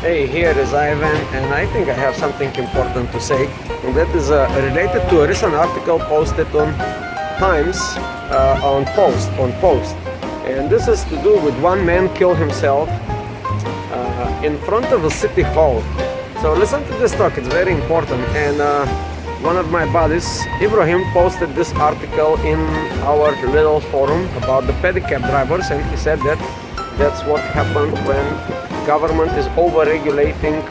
Hey, here is Ivan, and I think I have something important to say. And that is related to a recent article posted on Times on Post. And this is to do with one man killed himself in front of a city hall. So listen to this talk, it's very important. And one of my buddies, Ibrahim, posted this article in our little forum about the pedicab drivers, and he said that that's what happened when government is over-regulating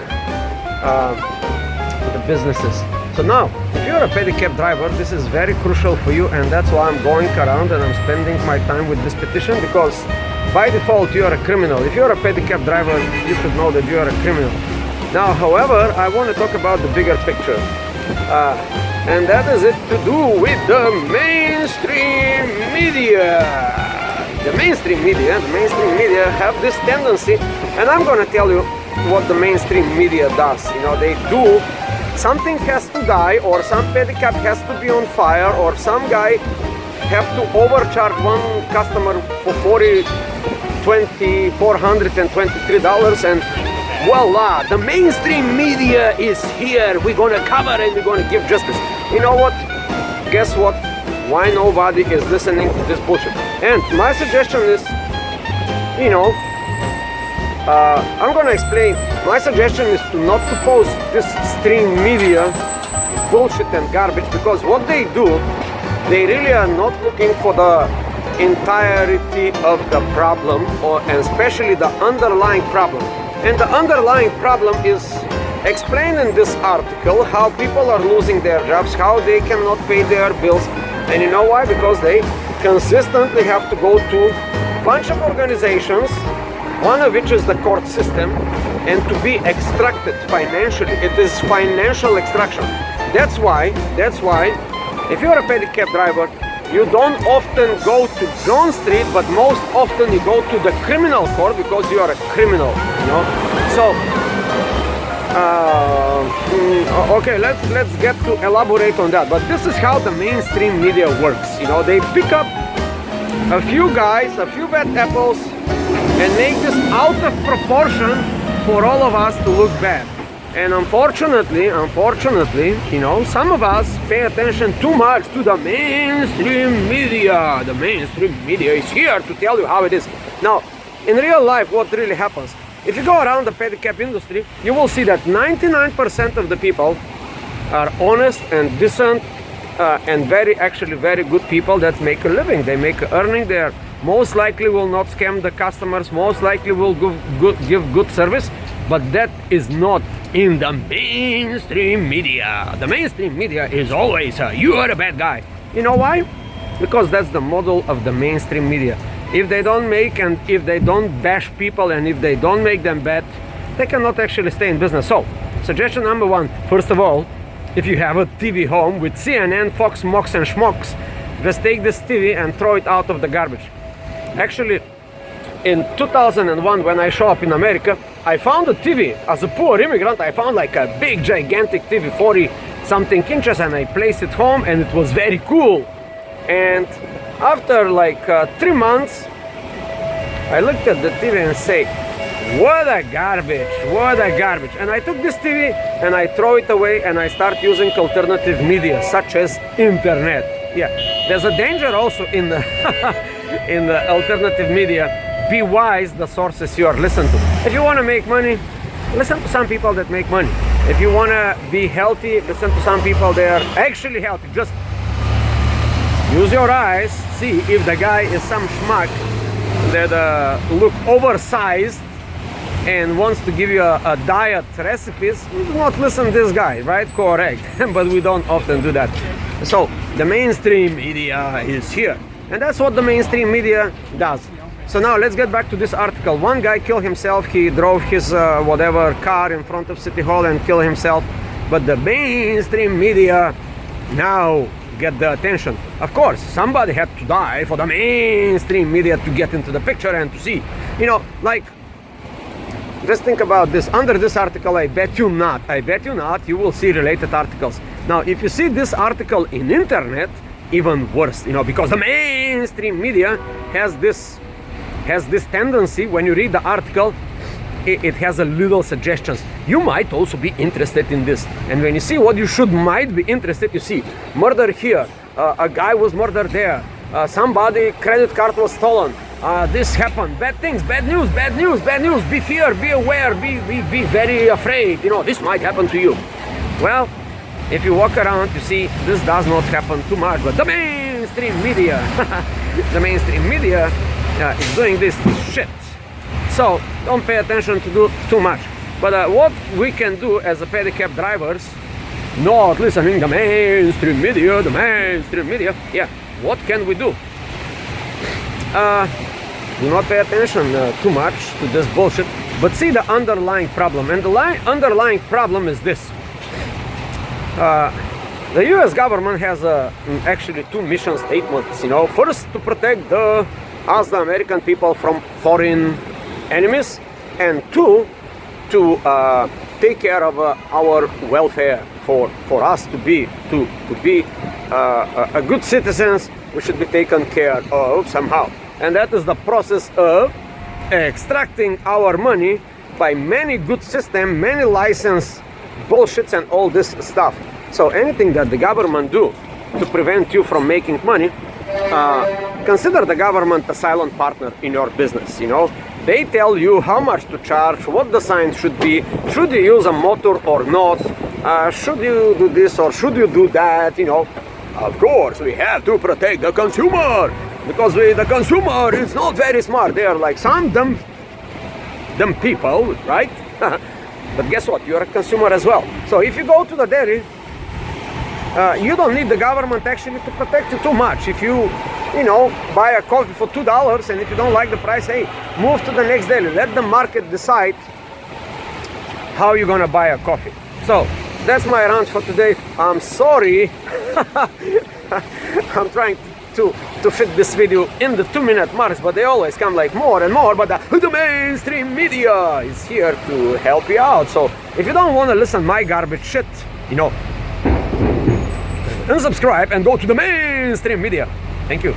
the businesses. So now, if you're a pedicab driver, this is very crucial for you, and that's why I'm going around and I'm spending my time with this petition, because by default you are a criminal. If you're a pedicab driver, you should know that you are a criminal. Now, however, I want to talk about the bigger picture, and that is it to do with the mainstream media. The mainstream media have this tendency, and I'm gonna tell you what the mainstream media does. You know, they do, something has to die, or some pedicab has to be on fire, or some guy have to overcharge one customer for $423, and voila, the mainstream media is here. We're gonna cover and we're gonna give justice. You know what? Guess what? Why nobody is listening to this bullshit? And my suggestion is, you know, I'm gonna explain. My suggestion is to not to post this stream media bullshit and garbage, because what they do, they really are not looking for the entirety of the problem, and especially the underlying problem. And the underlying problem is explained in this article, how people are losing their jobs, how they cannot pay their bills. And you know why? Because they consistently have to go to a bunch of organizations, one of which is the court system, and to be extracted financially. It is financial extraction. That's why, if you're a pedicab driver, you don't often go to John Street, but most often you go to the criminal court, because you are a criminal, you know. So, okay, let's get to elaborate on that. But this is how the mainstream media works. You know, they pick up a few guys, a few bad apples, and make this out of proportion for all of us to look bad. And unfortunately, you know, some of us pay attention too much to the mainstream media. The mainstream media is here to tell you how it is. Now, in real life, what really happens? If you go around the pedicab industry, you will see that 99% of the people are honest and decent and very good people that make a living. They make an earning. They most likely will not scam the customers, most likely will give good service, but that is not in the mainstream media. The mainstream media is always you are a bad guy. You know why? Because that's the model of the mainstream media. If they don't make, and if they don't bash people, and if they don't make them bad, they cannot actually stay in business. So, suggestion number one, first of all, if you have a TV home with CNN, Fox, Mox, and Schmox, just take this TV and throw it out of the garbage. Actually, in 2001, when I show up in America, I found a TV. As a poor immigrant, I found like a big, gigantic TV, 40-something inches, and I placed it home, and it was very cool. And after like 3 months, I looked at the TV and say, what a garbage, what a garbage. And I took this TV and I throw it away, and I start using alternative media, such as internet. Yeah, there's a danger also in the, in the alternative media. Be wise the sources you are listening to. If you want to make money, listen to some people that make money. If you want to be healthy, listen to some people that are actually healthy. Just use your eyes, see if the guy is some schmuck that look oversized and wants to give you a diet recipes. Do not listen to this guy, right? Correct. But we don't often do that. So the mainstream media is here, and that's what the mainstream media does. So now let's get back to this article. One guy killed himself. He drove his whatever car in front of City Hall and killed himself. But the mainstream media now get the attention. Of course, somebody had to die for the mainstream media to get into the picture and to see. You know, like, just think about this. Under this article, I bet you not, you will see related articles. Now, if you see this article in internet, even worse, you know, because the mainstream media has this tendency, when you read the article, it has a little suggestions. You might also be interested in this. And when you see what you might be interested, you see murder here, a guy was murdered there, somebody credit card was stolen, this happened, bad things, bad news, bad news, bad news, be fear, be aware, be very afraid, you know, this might happen to you. Well, if you walk around, you see this does not happen too much, but the mainstream media, the mainstream media is doing this shit. So don't pay attention to do too much. But what we can do as a pedicab drivers, not listening the mainstream media, yeah, what can we do? Do not pay attention too much to this bullshit, but see the underlying problem. And the underlying problem is this. The US government has actually two mission statements, you know. First, to protect us, the American people, from foreign enemies, and two, to take care of our welfare, for us to be a good citizens. We should be taken care of somehow, and that is the process of extracting our money by many good system, many license bullshits and all this stuff. So anything that the government do to prevent you from making money, consider the government a silent partner in your business, you know. They tell you how much to charge, what the sign should be, should you use a motor or not, should you do this or should you do that, you know. Of course, we have to protect the consumer, because the consumer is not very smart. They are like some dumb people, right? But guess what? You're a consumer as well. So if you go to the dairy, you don't need the government actually to protect you too much. If you know, buy a coffee for $2, and if you don't like the price, hey, move to the next dairy. Let the market decide how you're gonna buy a coffee. So that's my rant for today. I'm sorry. I'm trying to fit this video in the 2-minute marks, but they always come like more and more. But the mainstream media is here to help you out. So if you don't want to listen my garbage shit, you know, unsubscribe and go to the mainstream media. Thank you.